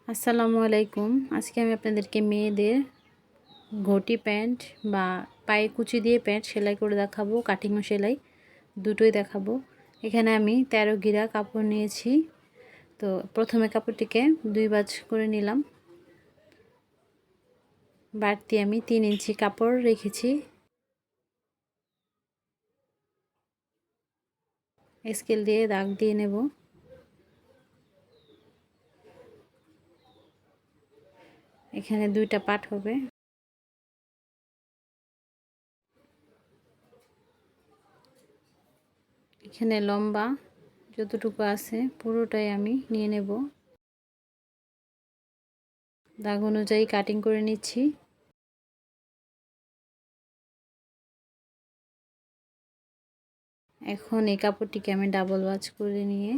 আসসালামু আলাইকুম। আজকে আমি আপনাদেরকে মেয়েদের ঘটি প্যান্ট বা পায়ে কুচি দিয়ে প্যান্ট সেলাই করে দেখাবো, কাটিং ও সেলাই দুটোই দেখাবো। এখানে আমি 13 গিরা কাপড় নিয়েছি। তো প্রথমে কাপড়টিকে 2 ভাঁজ করে নিলাম। বাড়তি আমি 3 ইঞ্চি কাপড় রেখেছি। স্কেল দিয়ে দাগ দিয়ে নেব। এখানে 2টা পার্ট হবে। এখানে লম্বা যতটুকু আছে পুরোটাই আমি নিয়ে নেব। দাগ অনুযায়ী কাটিং করে নিচ্ছি। এখন এই কাপড়টিকে আমি ডাবল ভাঁজ করে নিয়ে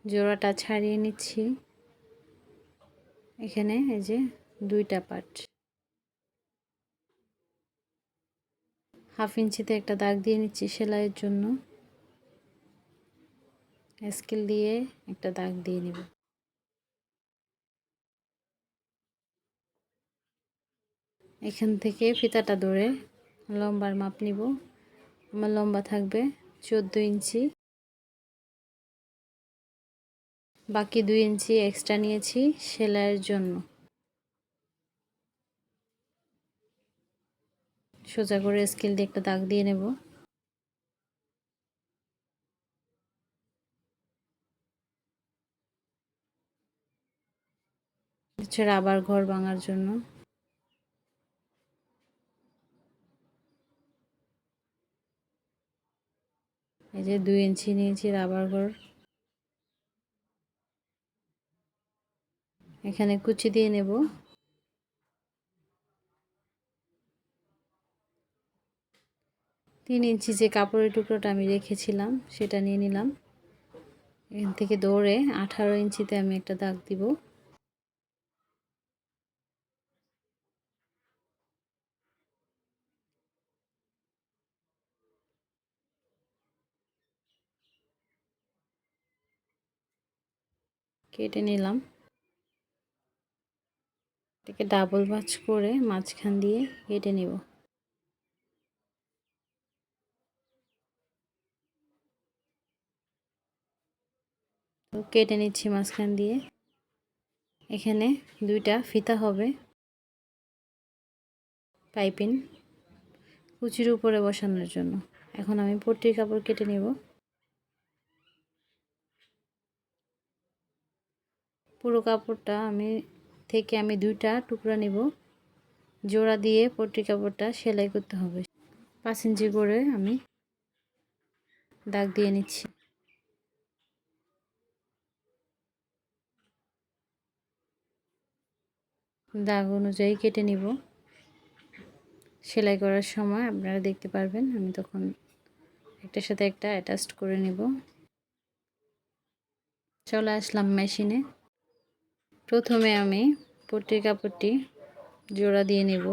জোড়াটা ছাড়িয়ে নিচ্ছি। এখানে এই যে 2টা পার্ট, 1/2 ইঞ্চিতে একটা দাগ দিয়ে নিচ্ছি সেলাইয়ের জন্য। স্কেল দিয়ে একটা দাগ দিয়ে নেব। এখান থেকে ফিতাটা ধরে লম্বার মাপ নিব। আমার লম্বা থাকবে 14 ইঞ্চি, বাকি 2 ইঞ্চি এক্সট্রা নিয়েছি সেলাইয়ের জন্য। সোজা করে স্কেল দিয়ে একটা দাগ দিয়ে নেব। হচ্ছে রাবার ঘর ভাঙার জন্য। এই যে 2 ইঞ্চি নিয়েছি রাবার ঘর। এখানে কুচি দিয়ে নেব। 3 ইঞ্চি যে কাপড়ের টুকরোটা আমি রেখেছিলাম সেটা নিয়ে নিলাম। এখান থেকে ধরে 18 ইঞ্চিতে আমি একটা দাগ দিব। কেটে নিলাম। এটাকে ডাবল ভাঁজ করে মাঝখান দিয়ে কেটে নিব। তো কেটে নিচ্ছি মাঝখান দিয়ে। এখানে 2টা ফিতা হবে পাইপিং কুচির উপরে বসানোর জন্য। এখন আমি পট্টির কাপড় কেটে নেব। পুরো কাপড়টা আমি 2টা টুকরা নেব। জোড়া দিয়ে পট্টির কাপড়টা সেলাই করতে হবে। 5 ইঞ্চি করে আমি দাগ দিয়ে নিচ্ছি। দাগ অনুযায়ী কেটে নিব। সেলাই করার সময় আপনারা দেখতে পারবেন আমি তখন একটার সাথে একটা অ্যাটাচড করে নেব। চলে আসলাম মেশিনে। প্রথমে আমি পট্টির কাপড়টি জোড়া দিয়ে নেব।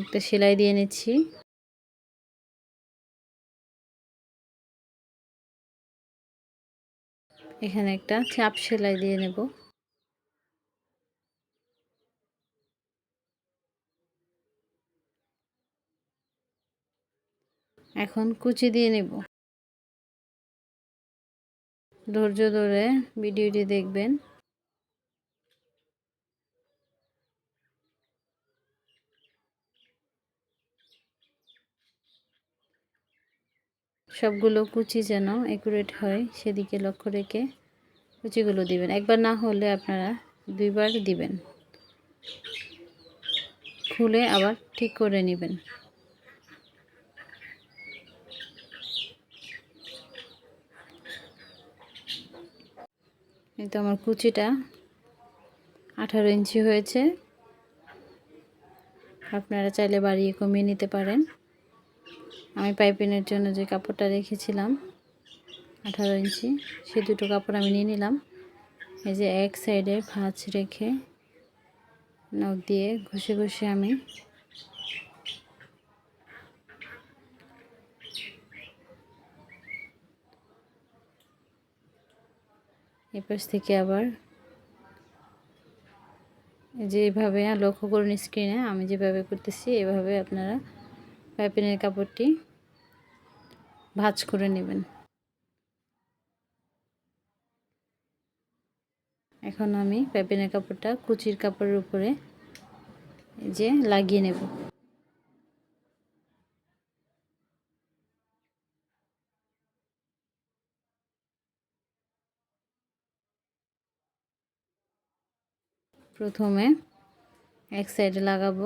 একটা সেলাই দিয়ে নিচ্ছি। এখানে একটা চাপ সেলাই দিয়ে নেব। এখন কুচি দিয়ে নেব। ধৈর্য ধরে ভিডিওটি দেখবেন। সবগুলো কুচি যেন একুরেট হয় সেদিকে লক্ষ্য রেখে কুচিগুলো দিবেন। একবার না হলে আপনারা 2বার দিবেন। খুলে আবার ঠিক করে নেবেন। এই তো আমার কুচিটা 18 ইঞ্চি হয়েছে। আপনারা চাইলে বাড়িয়ে কমিয়ে নিতে পারেন। আমি পাইপিংয়ের জন্য যে কাপড়টা রেখেছিলাম 18 ইঞ্চি সেই 2টো কাপড় আমি নিয়ে নিলাম। এই যে এক সাইডে ভাঁজ রেখে নখ দিয়ে ঘষে ঘষে আমি এপাশ থেকে আবার যেভাবে লক্ষ্য করুন স্ক্রিনে আমি যেভাবে করতেছি এভাবে আপনারা পাইপিনের কাপড়টি ভাঁজ করে নেবেন। এখন আমি পাইপিনের কাপড়টা কুচির কাপড়ের উপরে যে লাগিয়ে নেব। প্রথমে এক সাইডে লাগাবো,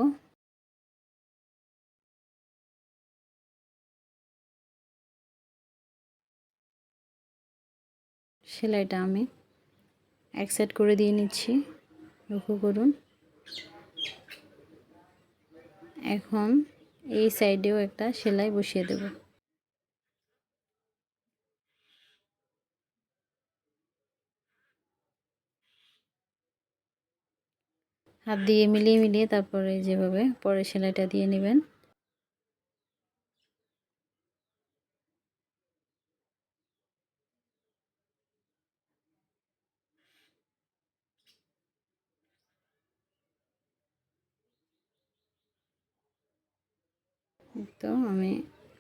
সেলাইটা আমি এক সাইড করে দিয়ে নিচ্ছি, লক্ষ্য করুন। এখন এই সাইডেও একটা সেলাই বসিয়ে দেব। হাত দিয়ে মিলিয়ে মিলিয়ে তারপরে যেভাবে পরে সেলাইটা দিয়ে নেবেন। তো আমি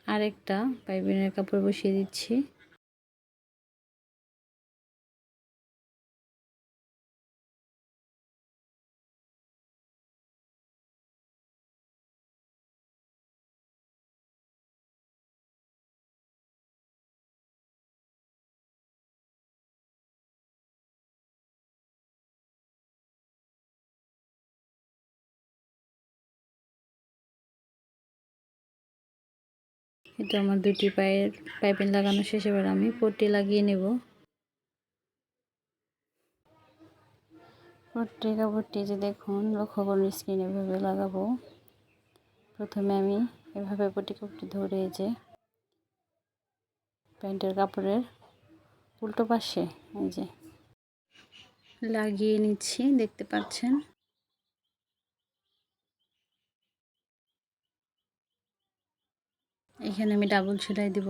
আরেকটা পাইপিনের কাপড় বসিয়ে দিচ্ছি। এটা আমার দুটি পায়ের পাইপিং লাগানো শেষ। এবার আমি পট্টি লাগিয়ে নেব। পট্টি কাপড়টি যে দেখুন, লক্ষ্য করুন স্ক্রিনে এভাবে লাগাবো। প্রথমে আমি এভাবে পট্টি কাপড়টি ধরে যে প্যান্টের কাপড়ের উল্টো পাশে এই যে লাগিয়ে নিচ্ছি, দেখতে পাচ্ছেন। এখানে আমি ডাবল সেলাই দিব।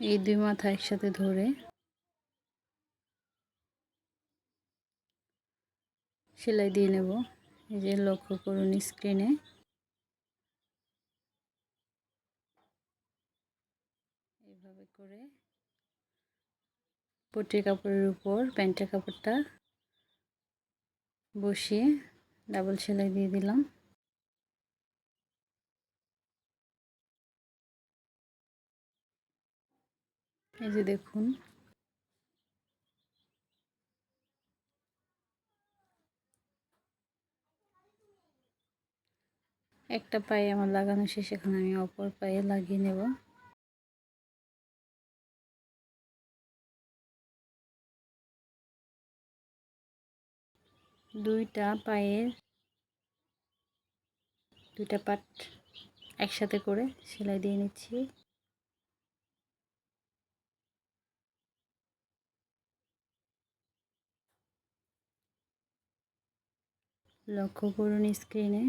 এই দুই মাথা একসাথে ধরে সেলাই দিয়ে নেব। এই যে লক্ষ্য করুন স্ক্রিনে এইভাবে করে পট্টির কাপড়ের উপর প্যান্টের কাপড়টা বসিয়ে ডাবল সেলাই দিয়ে দিলাম। এই যে দেখুন, একটা পায়ে আমার লাগানো শেষ। এখন আমি অপর পায়ে লাগিয়ে নেব। দুইটা পায়ের দুইটা পাট একসাথে করে সেলাই দিয়ে নিচ্ছি। লক্ষ্য করুন স্ক্রিনে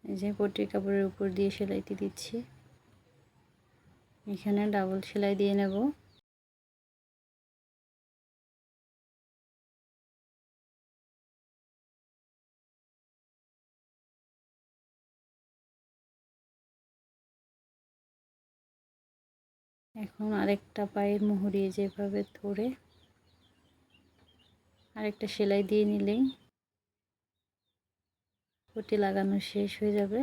এই যে পট্টির কাপড়ের উপর দিয়ে সেলাইটি দিচ্ছি। এখানে ডাবল সেলাই দিয়ে নেব। এখন আরেকটা পায়ের মুহুরি যেভাবে ধরে আরেকটা সেলাই দিয়ে নিলেই পট্টি লাগানো শেষ হয়ে যাবে।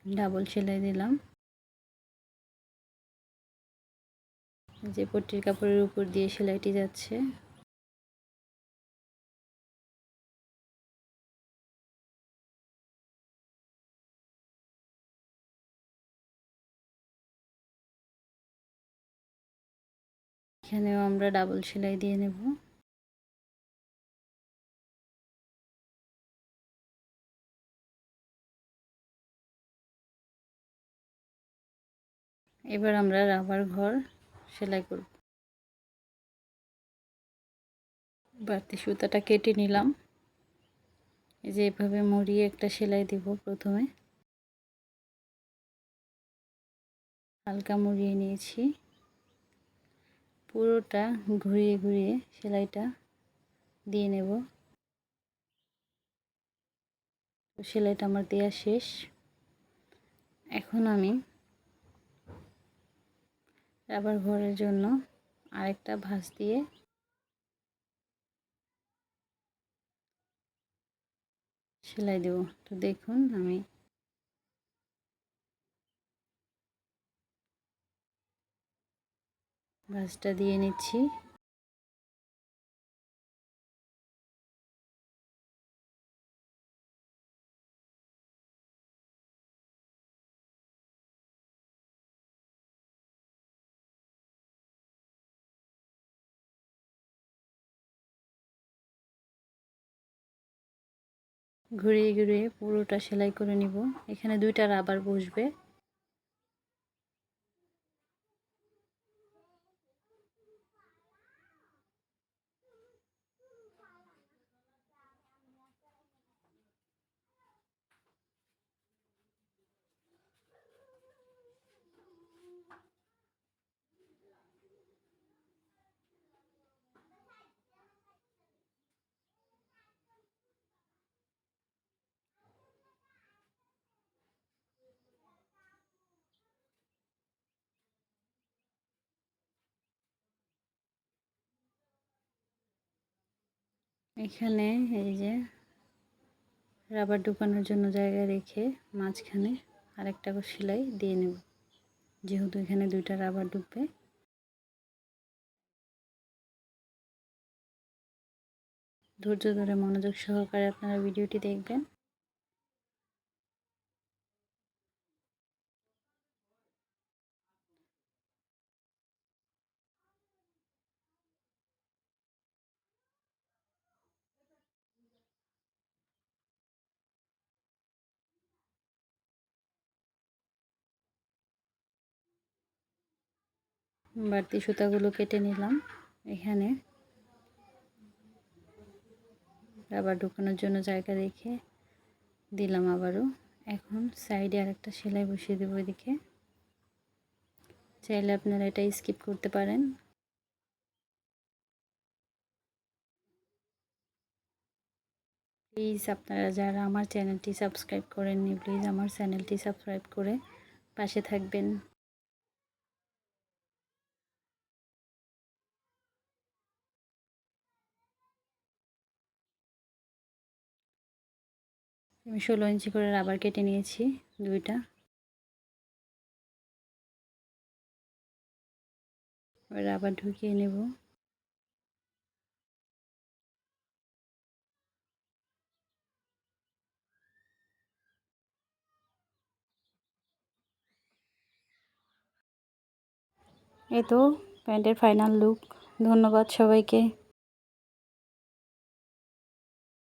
ডাবল সেলাই দিলাম। যে পট্টির কাপড়ের উপর দিয়ে সেলাইটি যাচ্ছে। এখানেও আমরা ডাবল সেলাই দিয়ে নেব। এবার আমরা রাবার ঘর সেলাই করব। বাড়তি সুতাটা কেটে নিলাম। এই যে এভাবে মুড়িয়ে একটা সেলাই দেব। প্রথমে হালকা মুড়িয়ে নিয়েছি, পুরোটা ঘুরিয়ে ঘুরিয়ে সেলাইটা দিয়ে নেব। তো সেলাইটা আমার দেওয়া শেষ। এখন আমি রাবার ঘরের জন্য আরেকটা ভাঁজ দিয়ে সেলাই দেব। তো দেখুন আমি ভাঁজটা দিয়ে নিচ্ছি। ঘুরিয়ে ঘুরিয়ে পুরোটা সেলাই করে নিব। এখানে দুইটা রাবার বসবে। এখানে এই যে রাবার ঢুকানোর জন্য জায়গা রেখে মাঝখানে আরেকটা করে সেলাই দিয়ে নেব, যেহেতু এখানে দুইটা রাবার ঢুকবে। ধৈর্য ধরে মনোযোগ সহকারে আপনারা ভিডিওটি দেখবেন। বাড়তি সুতাগুলো কেটে নিলাম। এখানে রাবার ঢুকানোর জন্য জায়গা রেখে দিলাম আবারও। এখন সাইডে আরেকটা সেলাই বসিয়ে দেবো। এদিকে চাইলে আপনারা এটা স্কিপ করতে পারেন। প্লিজ আপনারা যারা আমার চ্যানেলটি সাবস্ক্রাইব করেননি, প্লিজ আমার চ্যানেলটি সাবস্ক্রাইব করে পাশে থাকবেন। আমি 16 ইঞ্চি করে রাবার কেটে নিয়েছি দুইটা। রাবার ঢুকিয়ে নেব। এই তো প্যান্টের ফাইনাল লুক। ধন্যবাদ সবাইকে।